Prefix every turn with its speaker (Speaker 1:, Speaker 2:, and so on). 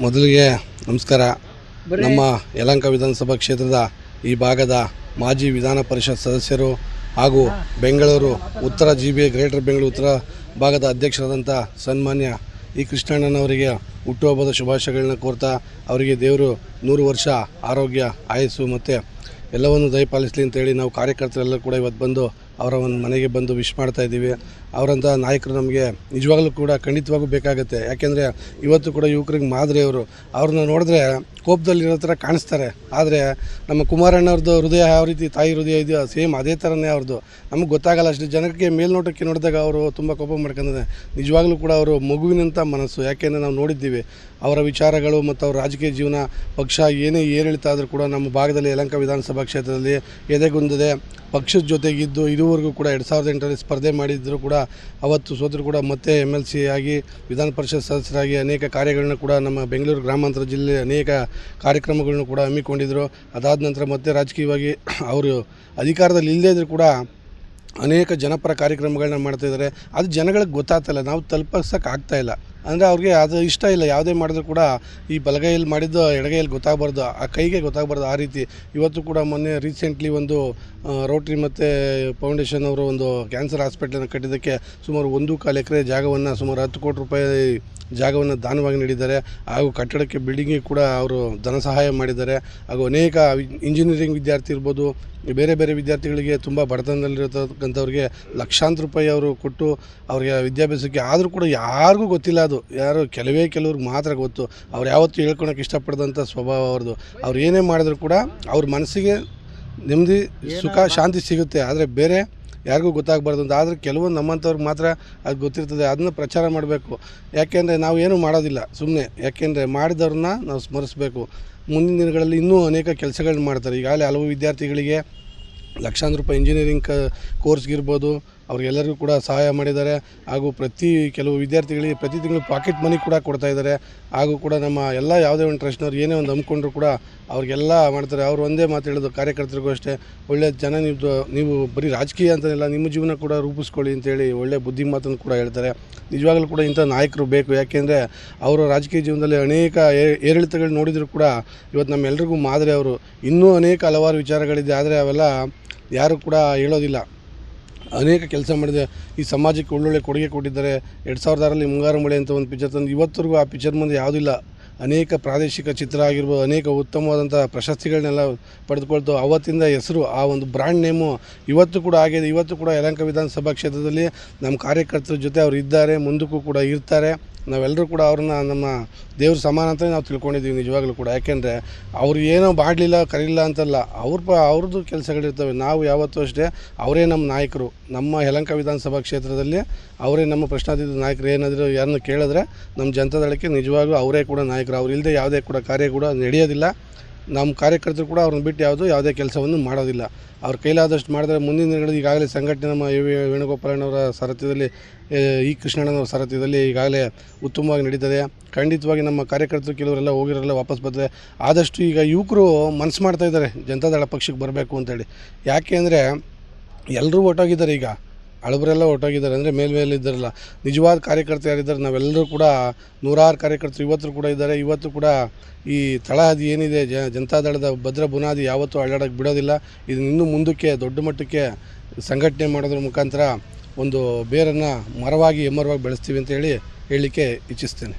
Speaker 1: ಮೊದಲಿಗೆ ನಮಸ್ಕಾರ. ನಮ್ಮ ಯಲಹಂಕ ವಿಧಾನಸಭಾ ಕ್ಷೇತ್ರದ ಈ ಭಾಗದ ಮಾಜಿ ವಿಧಾನ ಪರಿಷತ್ ಸದಸ್ಯರು ಹಾಗೂ ಬೆಂಗಳೂರು ಉತ್ತರ GBA ಗ್ರೇಟರ್ ಬೆಂಗಳೂರು ಉತ್ತರ ಭಾಗದ ಅಧ್ಯಕ್ಷರಾದಂಥ ಸನ್ಮಾನ್ಯ ಈ ಕೃಷ್ಣಣ್ಣನವರಿಗೆ ಹುಟ್ಟುಹಬ್ಬದ ಶುಭಾಶಯಗಳನ್ನ ಕೋರ್ತಾ ಅವರಿಗೆ ದೇವರು 100 ವರ್ಷ ಆರೋಗ್ಯ ಆಯಸ್ಸು ಮತ್ತು ಎಲ್ಲವನ್ನು ದಯಪಾಲಿಸಲಿ ಅಂತೇಳಿ ನಾವು ಕಾರ್ಯಕರ್ತರೆಲ್ಲ ಕೂಡ ಇವತ್ತು ಬಂದು ಅವರ ಒಂದು ಮನೆಗೆ ಬಂದು ವಿಶ್ ಮಾಡ್ತಾ ಇದ್ದೀವಿ. ಅವರಂಥ ನಾಯಕರು ನಮಗೆ ನಿಜವಾಗ್ಲೂ ಕೂಡ ಖಂಡಿತವಾಗೂ ಬೇಕಾಗುತ್ತೆ. ಯಾಕೆಂದರೆ ಇವತ್ತು ಕೂಡ ಯುವಕರಿಗೆ ಮಾದರಿ ಅವರು. ಅವ್ರನ್ನ ನೋಡಿದ್ರೆ ಕೋಪದಲ್ಲಿರೋ ಥರ ಕಾಣಿಸ್ತಾರೆ, ಆದರೆ ನಮ್ಮ ಕುಮಾರಣ್ಣವ್ರದ್ದು ಹೃದಯ ಯಾವ ರೀತಿ ತಾಯಿ ಹೃದಯ ಇದೆಯೋ ಸೇಮ್ ಅದೇ ಥರನೇ ಅವ್ರದ್ದು. ನಮಗೆ ಗೊತ್ತಾಗಲ್ಲ, ಅಷ್ಟು ಜನಕ್ಕೆ ಮೇಲ್ನೋಟಕ್ಕೆ ನೋಡಿದಾಗ ಅವರು ತುಂಬ ಕೋಪ ಮಾಡ್ಕೊಂಡಿದ್ದಾರೆ. ನಿಜವಾಗ್ಲೂ ಕೂಡ ಅವರು ಮಗುವಿನಂಥ ಮನಸ್ಸು. ಯಾಕೆಂದರೆ ನಾವು ನೋಡಿದ್ದೀವಿ ಅವರ ವಿಚಾರಗಳು ಮತ್ತು ಅವರ ರಾಜಕೀಯ ಜೀವನ, ಪಕ್ಷ ಏನೇ ಏರಿಳಿತ ಆದರೂ ಕೂಡ ನಮ್ಮ ಭಾಗದಲ್ಲಿ ಯಲಹಂಕ ವಿಧಾನಸಭಾ ಕ್ಷೇತ್ರದಲ್ಲಿ ಎದೆಗುಂದಿದೆ. ಪಕ್ಷದ ಜೊತೆಗಿದ್ದು ಇದುವರೆಗೂ ಕೂಡ 2008ರಲ್ಲಿ ಸ್ಪರ್ಧೆ ಮಾಡಿದ್ದರೂ ಕೂಡ ಅವತ್ತು ಸೋತರು ಕೂಡ ಮತ್ತೆ MLC ಆಗಿ ವಿಧಾನ ಪರಿಷತ್ ಸದಸ್ಯರಾಗಿ ಅನೇಕ ಕಾರ್ಯಗಳನ್ನ ಕೂಡ ನಮ್ಮ ಬೆಂಗಳೂರು ಗ್ರಾಮಾಂತರ ಜಿಲ್ಲೆ ಅನೇಕ ಕಾರ್ಯಕ್ರಮಗಳನ್ನು ಕೂಡ ಹಮ್ಮಿಕೊಂಡಿದ್ದರು. ಅದಾದ ನಂತರ ಮತ್ತೆ ರಾಜಕೀಯವಾಗಿ ಅವರು ಅಧಿಕಾರದಲ್ಲಿ ಇಲ್ಲದೇ ಇದ್ದರೂ ಕೂಡ ಅನೇಕ ಜನಪರ ಕಾರ್ಯಕ್ರಮಗಳನ್ನ ಮಾಡ್ತಾಯಿದ್ದಾರೆ. ಅದು ಜನಗಳಿಗೆ ಗೊತ್ತಾಗ್ತಾಯಿಲ್ಲ, ನಾವು ತಲುಪಿಸೋಕೆ ಆಗ್ತಾಯಿಲ್ಲ. ಅಂದರೆ ಅವ್ರಿಗೆ ಅದು ಇಷ್ಟ ಇಲ್ಲ. ಯಾವುದೇ ಮಾಡಿದ್ರು ಕೂಡ ಈ ಬಲಗೈಯಲ್ಲಿ ಮಾಡಿದ್ದು ಎಡಗೈಯಲ್ಲಿ ಗೊತ್ತಾಗಬಾರ್ದು, ಆ ಕೈಗೆ ಗೊತ್ತಾಗಬಾರ್ದು. ಆ ರೀತಿ ಇವತ್ತು ಕೂಡ ಮೊನ್ನೆ ರೀಸೆಂಟ್ಲಿ ಒಂದು ರೋಟ್ರಿ ಮತ್ತು ಫೌಂಡೇಶನ್ ಅವರು ಒಂದು ಕ್ಯಾನ್ಸರ್ ಹಾಸ್ಪಿಟ್ಲನ್ನು ಕಟ್ಟಿದ್ದಕ್ಕೆ ಸುಮಾರು 1.25 ಎಕರೆ ಜಾಗವನ್ನು ಸುಮಾರು 10 ಕೋಟಿ ರೂಪಾಯಿ ಜಾಗವನ್ನು ದಾನವಾಗಿ ನೀಡಿದ್ದಾರೆ. ಹಾಗೂ ಕಟ್ಟಡಕ್ಕೆ ಬಿಲ್ಡಿಂಗಿಗೆ ಕೂಡ ಅವರು ಧನ ಸಹಾಯ ಮಾಡಿದ್ದಾರೆ. ಹಾಗೂ ಅನೇಕ ಇಂಜಿನಿಯರಿಂಗ್ ವಿದ್ಯಾರ್ಥಿ ಇರ್ಬೋದು, ಬೇರೆ ಬೇರೆ ವಿದ್ಯಾರ್ಥಿಗಳಿಗೆ ತುಂಬ ಬಡತನದಲ್ಲಿರತಕ್ಕಂಥವ್ರಿಗೆ ಲಕ್ಷಾಂತರ ರೂಪಾಯಿ ಅವರು ಕೊಟ್ಟು ಅವರಿಗೆ ವಿದ್ಯಾಭ್ಯಾಸಕ್ಕೆ, ಆದರೂ ಕೂಡ ಯಾರಿಗೂ ಗೊತ್ತಿಲ್ಲ. ಅದು ಯಾರು ಕೆಲವ್ರಿಗೆ ಮಾತ್ರ ಗೊತ್ತು. ಅವ್ರು ಯಾವತ್ತೂ ಹೇಳ್ಕೊಳಕ್ಕೆ ಇಷ್ಟಪಡದಂಥ ಸ್ವಭಾವ ಅವ್ರದ್ದು. ಅವ್ರು ಏನೇ ಮಾಡಿದ್ರು ಕೂಡ ಅವ್ರ ಮನಸ್ಸಿಗೆ ನೆಮ್ಮದಿ, ಸುಖ, ಶಾಂತಿ ಸಿಗುತ್ತೆ, ಆದರೆ ಬೇರೆ ಯಾರಿಗೂ ಗೊತ್ತಾಗಬಾರ್ದು ಅಂತ. ಆದರೆ ಕೆಲವೊಂದು ನಮ್ಮಂಥವ್ರಿಗೆ ಮಾತ್ರ ಅದು ಗೊತ್ತಿರ್ತದೆ. ಅದನ್ನು ಪ್ರಚಾರ ಮಾಡಬೇಕು. ಯಾಕೆಂದರೆ ನಾವು ಏನೂ ಮಾಡೋದಿಲ್ಲ ಸುಮ್ಮನೆ. ಯಾಕೆಂದರೆ ಮಾಡಿದವ್ರನ್ನ ನಾವು ಸ್ಮರಿಸಬೇಕು. ಮುಂದಿನ ದಿನಗಳಲ್ಲಿ ಇನ್ನೂ ಅನೇಕ ಕೆಲಸಗಳನ್ನ ಮಾಡ್ತಾರೆ. ಈಗಾಗಲೇ ಹಲವು ವಿದ್ಯಾರ್ಥಿಗಳಿಗೆ ಲಕ್ಷಾಂತರ ರೂಪಾಯಿ ಇಂಜಿನಿಯರಿಂಗ್ ಕೋರ್ಸ್ಗಿರ್ಬೋದು ಅವ್ರಿಗೆಲ್ಲರಿಗೂ ಕೂಡ ಸಹಾಯ ಮಾಡಿದ್ದಾರೆ. ಹಾಗೂ ಕೆಲವು ವಿದ್ಯಾರ್ಥಿಗಳಿಗೆ ಪ್ರತಿ ತಿಂಗಳು ಪಾಕೆಟ್ ಮನಿ ಕೂಡ ಕೊಡ್ತಾಯಿದ್ದಾರೆ. ಹಾಗೂ ಕೂಡ ನಮ್ಮ ಎಲ್ಲ ಯಾವುದೇ ಒಂದು ಟ್ರಸ್ಟ್ನವ್ರು ಏನೇ ಒಂದು ಹಮ್ಮಿಕೊಂಡ್ರು ಕೂಡ ಅವ್ರಿಗೆಲ್ಲ ಮಾಡ್ತಾರೆ. ಅವರು ಒಂದೇ ಮಾತು ಹೇಳೋದು ಕಾರ್ಯಕರ್ತರಿಗೂ ಅಷ್ಟೇ, ಒಳ್ಳೆಯ ಜನ ನೀವು ಬರೀ ರಾಜಕೀಯ ಅಂತಲ್ಲ, ನಿಮ್ಮ ಜೀವನ ಕೂಡ ರೂಪಿಸ್ಕೊಳ್ಳಿ ಅಂತೇಳಿ ಒಳ್ಳೆಯ ಬುದ್ಧಿ ಮಾತನ್ನು ಕೂಡ ಹೇಳ್ತಾರೆ. ನಿಜವಾಗಲೂ ಕೂಡ ಇಂಥ ನಾಯಕರು ಬೇಕು. ಯಾಕೆಂದರೆ ಅವರು ರಾಜಕೀಯ ಜೀವನದಲ್ಲಿ ಅನೇಕ ಏರಿಳಿತಗಳು ನೋಡಿದರೂ ಕೂಡ ಇವತ್ತು ನಮ್ಮೆಲ್ಲರಿಗೂ ಮಾದರಿ ಅವರು. ಇನ್ನೂ ಅನೇಕ ಹಲವಾರು ವಿಚಾರಗಳಿದೆ, ಆದರೆ ಅವೆಲ್ಲ ಯಾರು ಕೂಡ ಹೇಳೋದಿಲ್ಲ. ಅನೇಕ ಕೆಲಸ ಮಾಡಿದೆ, ಈ ಸಮಾಜಕ್ಕೆ ಒಳ್ಳೊಳ್ಳೆ ಕೊಡುಗೆ ಕೊಟ್ಟಿದ್ದಾರೆ. 2006ರಲ್ಲಿ ಮುಂಗಾರು ಮಳೆ ಅಂತ ಒಂದು ಪಿಕ್ಚರ್ ತಂದು ಇವತ್ತರೆಗೂ ಆ ಪಿಕ್ಚರ್ ಮುಂದೆ ಯಾವುದಿಲ್ಲ. ಅನೇಕ ಪ್ರಾದೇಶಿಕ ಚಿತ್ರ ಆಗಿರ್ಬೋದು, ಅನೇಕ ಉತ್ತಮವಾದಂಥ ಪ್ರಶಸ್ತಿಗಳನ್ನೆಲ್ಲ ಪಡೆದುಕೊಳ್ತು. ಅವತ್ತಿಂದ ಹೆಸರು, ಆ ಒಂದು ಬ್ರ್ಯಾಂಡ್ ನೇಮು ಇವತ್ತು ಕೂಡ ಆಗಿದೆ. ಇವತ್ತು ಕೂಡ ಯಲಹಂಕ ವಿಧಾನಸಭಾ ಕ್ಷೇತ್ರದಲ್ಲಿ ನಮ್ಮ ಕಾರ್ಯಕರ್ತರ ಜೊತೆ ಅವರು ಇದ್ದಾರೆ, ಮುಂದಕ್ಕೂ ಕೂಡ ಇರ್ತಾರೆ. ನಾವೆಲ್ಲರೂ ಕೂಡ ಅವ್ರನ್ನ ನಮ್ಮ ದೇವ್ರ ಸಮಾನ ಅಂತಲೇ ನಾವು ತಿಳ್ಕೊಂಡಿದ್ದೀವಿ ನಿಜವಾಗ್ಲೂ ಕೂಡ. ಯಾಕೆಂದರೆ ಅವ್ರು ಏನೋ ಮಾಡಲಿಲ್ಲ ಕರೀಲಿಲ್ಲ ಅಂತಲ್ಲ, ಅವ್ರದ್ದು ಕೆಲಸಗಳಿರ್ತವೆ. ನಾವು ಯಾವತ್ತೂ ಅಷ್ಟೇ ಅವರೇ ನಮ್ಮ ನಾಯಕರು. ನಮ್ಮ ಯಲಹಂಕ ವಿಧಾನಸಭಾ ಕ್ಷೇತ್ರದಲ್ಲಿ ಅವರೇ ನಮ್ಮ ಪ್ರಶ್ನಾತೀತ ನಾಯಕರು. ಏನಾದರೂ ಯಾರನ್ನ ಕೇಳಿದ್ರೆ ನಮ್ಮ ಜನತಾದಳಕ್ಕೆ ನಿಜವಾಗ್ಲೂ ಅವರೇ ಕೂಡ ನಾಯಕರು. ಅವ್ರು ಇಲ್ಲದೆ ಯಾವುದೇ ಕೂಡ ಕಾರ್ಯ ಕೂಡ ನಡೆಯೋದಿಲ್ಲ. ನಮ್ಮ ಕಾರ್ಯಕರ್ತರು ಕೂಡ ಅವ್ರನ್ನ ಬಿಟ್ಟು ಯಾವುದೇ ಕೆಲಸವನ್ನು ಮಾಡೋದಿಲ್ಲ. ಅವ್ರ ಕೈಲಾದಷ್ಟು ಮಾಡಿದ್ರೆ ಮುಂದಿನ ದಿನಗಳಲ್ಲಿ ಈಗಾಗಲೇ ಸಂಘಟನೆ ನಮ್ಮ ವೇಣುಗೋಪಾಲಣ್ಣವರ ಸಾರಥ್ಯದಲ್ಲಿ, ಈ ಕೃಷ್ಣಣ್ಣನವರ ಸಾರಥ್ಯದಲ್ಲಿ ಈಗಾಗಲೇ ಉತ್ತಮವಾಗಿ ನಡೀತದೆ. ಖಂಡಿತವಾಗಿ ನಮ್ಮ ಕಾರ್ಯಕರ್ತರು ಕೆಲವರೆಲ್ಲ ಹೋಗಿರೋಲ್ಲ, ವಾಪಸ್ ಬರ್ತಾರೆ. ಆದಷ್ಟು ಈಗ ಯುವಕರು ಮನಸ್ಸು ಮಾಡ್ತಾಯಿದ್ದಾರೆ ಜನತಾದಳ ಪಕ್ಷಕ್ಕೆ ಬರಬೇಕು ಅಂತೇಳಿ. ಯಾಕೆ ಅಂದರೆ ಎಲ್ಲರೂ ಒಟ್ಟಾಗಿದ್ದಾರೆ. ಈಗ ಹಳಬರೆಲ್ಲ ಒಟ್ಟಾಗಿದ್ದಾರೆ. ಅಂದರೆ ಮೇಲೆ ಇದ್ದಾರಲ್ಲ, ನಿಜವಾದ ಕಾರ್ಯಕರ್ತರು ಯಾರಿದ್ದಾರೆ, ನಾವೆಲ್ಲರೂ ಕೂಡ ನೂರಾರು ಕಾರ್ಯಕರ್ತರು ಇವತ್ತು ಕೂಡ ಇದ್ದಾರೆ. ಇವತ್ತು ಕೂಡ ಈ ತಳಹದಿ ಏನಿದೆ ಜನತಾದಳದ ಭದ್ರ ಬುನಾದಿ ಯಾವತ್ತೂ ಅಳ್ಳಾಡೋಕ್ಕೆ ಬಿಡೋದಿಲ್ಲ. ಇದು ಇನ್ನೂ ಮುಂದಕ್ಕೆ ದೊಡ್ಡ ಮಟ್ಟಕ್ಕೆ ಸಂಘಟನೆ ಮಾಡೋದ್ರ ಮುಖಾಂತರ ಒಂದು ಬೇರನ್ನು ಮರವಾಗಿ ಎಮ್ಮರವಾಗಿ ಬೆಳೆಸ್ತೀವಿ ಅಂತ ಹೇಳಲಿಕ್ಕೆ ಇಚ್ಛಿಸ್ತೇನೆ.